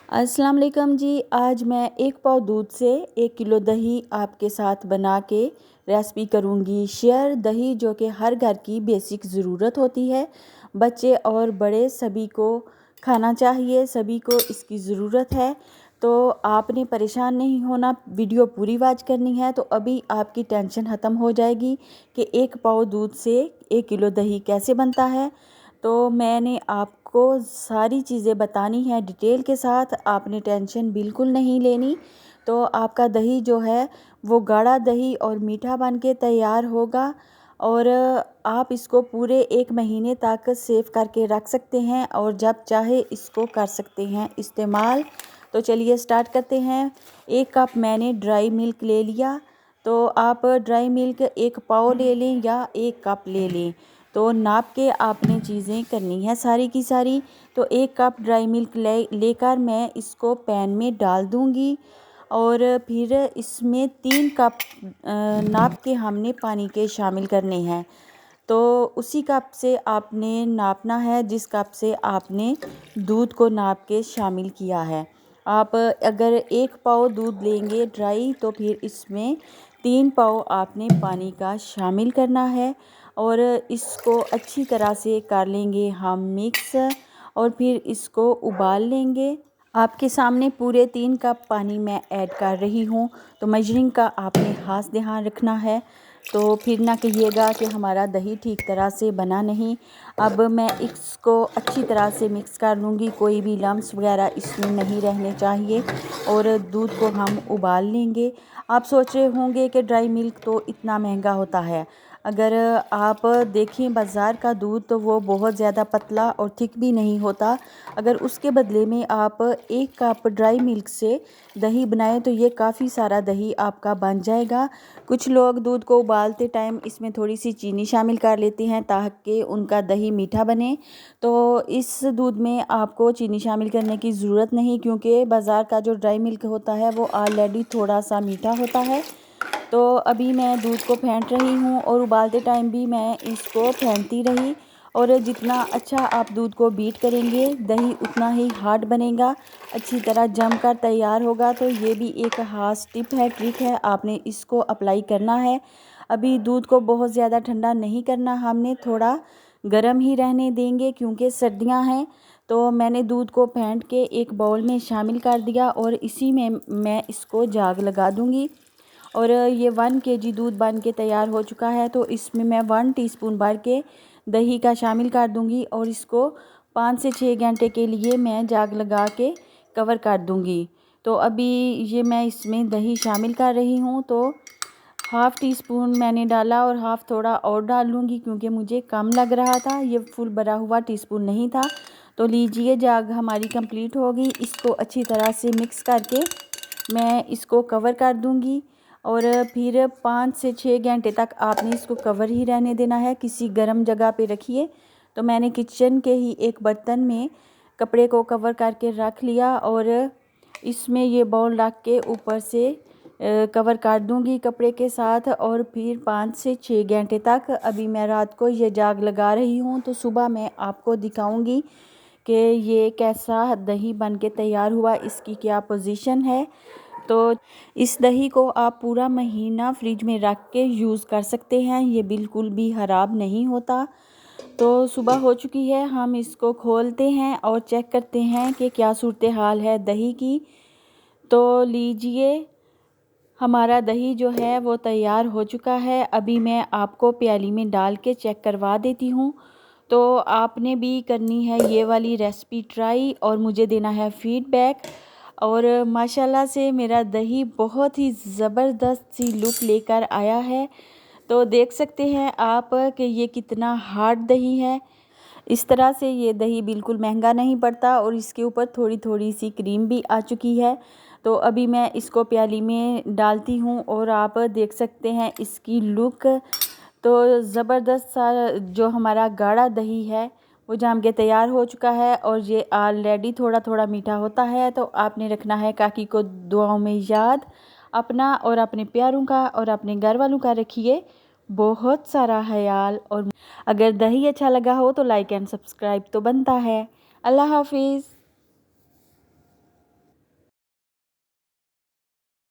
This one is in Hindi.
अस्सलाम वालेकुम जी। आज मैं 1 पाव दूध से 1 किलो दही आपके साथ बना के रेसिपी करूँगी शेयर। दही जो कि हर घर की बेसिक ज़रूरत होती है, बच्चे और बड़े सभी को खाना चाहिए, सभी को इसकी ज़रूरत है। तो आपने परेशान नहीं होना, वीडियो पूरी वॉच करनी है। तो अभी आपकी टेंशन ख़त्म हो जाएगी कि 1 पाव दूध से 1 किलो दही कैसे बनता है। तो मैंने आपको सारी चीज़ें बतानी है डिटेल के साथ, आपने टेंशन बिल्कुल नहीं लेनी। तो आपका दही जो है वो गाढ़ा दही और मीठा बन के तैयार होगा और आप इसको पूरे 1 महीने तक सेव करके रख सकते हैं और जब चाहे इसको कर सकते हैं इस्तेमाल। तो चलिए स्टार्ट करते हैं। 1 कप मैंने ड्राई मिल्क ले लिया। तो आप ड्राई मिल्क 1 पाव ले लें या 1 कप ले लें। तो नाप के आपने चीज़ें करनी है सारी की सारी। तो 1 कप ड्राई मिल्क लेकर मैं इसको पैन में डाल दूँगी और फिर इसमें 3 कप नाप के हमने पानी के शामिल करने हैं। तो उसी कप से आपने नापना है जिस कप से आपने दूध को नाप के शामिल किया है। आप अगर 1 पाव दूध लेंगे ड्राई तो फिर इसमें 3 पाव आपने पानी का शामिल करना है और इसको अच्छी तरह से कर लेंगे हम मिक्स और फिर इसको उबाल लेंगे। आपके सामने पूरे 3 कप पानी मैं ऐड कर रही हूँ। तो मेजरिंग का आपने खास ध्यान रखना है। तो फिर ना कहिएगा कि हमारा दही ठीक तरह से बना नहीं। अब मैं इसको अच्छी तरह से मिक्स कर लूँगी, कोई भी लम्स वगैरह इसमें नहीं रहने चाहिए और दूध को हम उबाल लेंगे। आप सोच रहे होंगे कि ड्राई मिल्क तो इतना महंगा होता है। अगर आप देखें बाज़ार का दूध तो वो बहुत ज़्यादा पतला और थिक भी नहीं होता। अगर उसके बदले में आप 1 कप ड्राई मिल्क से दही बनाएं तो ये काफ़ी सारा दही आपका बन जाएगा। कुछ लोग दूध को उबालते टाइम इसमें थोड़ी सी चीनी शामिल कर लेते हैं ताकि उनका दही मीठा बने। तो इस दूध में आपको चीनी शामिल करने की ज़रूरत नहीं, क्योंकि बाज़ार का जो ड्राई मिल्क होता है वो ऑलरेडी थोड़ा सा मीठा होता है। तो अभी मैं दूध को फेंट रही हूँ और उबालते टाइम भी मैं इसको फेंटती रही। और जितना अच्छा आप दूध को बीट करेंगे दही उतना ही हार्ड बनेगा, अच्छी तरह जमकर तैयार होगा। तो ये भी एक खास टिप है, ट्रिक है, आपने इसको अप्लाई करना है। अभी दूध को बहुत ज़्यादा ठंडा नहीं करना, हमने थोड़ा गर्म ही रहने देंगे क्योंकि सर्दियां हैं। तो मैंने दूध को फेंट के एक बाउल में शामिल कर दिया और इसी में मैं इसको जाग लगा दूंगी। और ये 1 केजी दूध बन के तैयार हो चुका है। तो इसमें मैं 1 टीस्पून भर के दही का शामिल कर दूंगी और इसको 5 से 6 घंटे के लिए मैं जाग लगा के कवर कर दूंगी। तो अभी ये मैं इसमें दही शामिल कर रही हूँ। तो हाफ़ टी स्पून मैंने डाला और हाफ़ थोड़ा और डाल लूँगी क्योंकि मुझे कम लग रहा था, ये फुल भरा हुआ टीस्पून नहीं था। तो लीजिए जाग हमारी कंप्लीट हो गई। इसको अच्छी तरह से मिक्स करके मैं इसको कवर कर दूँगी और फिर 5 से 6 घंटे तक आपने इसको कवर ही रहने देना है, किसी गर्म जगह पे रखिए। तो मैंने किचन के ही एक बर्तन में कपड़े को कवर करके रख लिया और इसमें ये बाउल रख के ऊपर से कवर कर दूंगी कपड़े के साथ और फिर 5 से 6 घंटे तक अभी मैं रात को ये जाग लगा रही हूँ। तो सुबह मैं आपको दिखाऊंगी कि ये कैसा दही बन के तैयार हुआ, इसकी क्या पोजीशन है। तो इस दही को आप पूरा महीना फ्रिज में रख के यूज़ कर सकते हैं, ये बिल्कुल भी ख़राब नहीं होता। तो सुबह हो चुकी है, हम इसको खोलते हैं और चेक करते हैं कि क्या सूरत हाल है दही की। तो लीजिए हमारा दही जो है वो तैयार हो चुका है। अभी मैं आपको प्याली में डाल के चेक करवा देती हूँ। तो आपने भी करनी है ये वाली रेसिपी ट्राई और मुझे देना है फीडबैक। और माशाल्लाह से मेरा दही बहुत ही ज़बरदस्त सी लुक लेकर आया है। तो देख सकते हैं आप कि ये कितना हार्ड दही है। इस तरह से ये दही बिल्कुल महंगा नहीं पड़ता और इसके ऊपर थोड़ी थोड़ी सी क्रीम भी आ चुकी है। तो अभी मैं इसको प्याली में डालती हूँ और आप देख सकते हैं इसकी लुक। तो ज़बरदस्त सा जो हमारा गाढ़ा दही है वो जम के तैयार हो चुका है और ये ऑलरेडी थोड़ा थोड़ा मीठा होता है। तो आपने रखना है काकी को दुआओं में याद, अपना और अपने प्यारों का और अपने घर वालों का रखिए बहुत सारा ख्याल। और अगर दही अच्छा लगा हो तो लाइक एंड सब्सक्राइब तो बनता है। अल्लाह हाफिज़।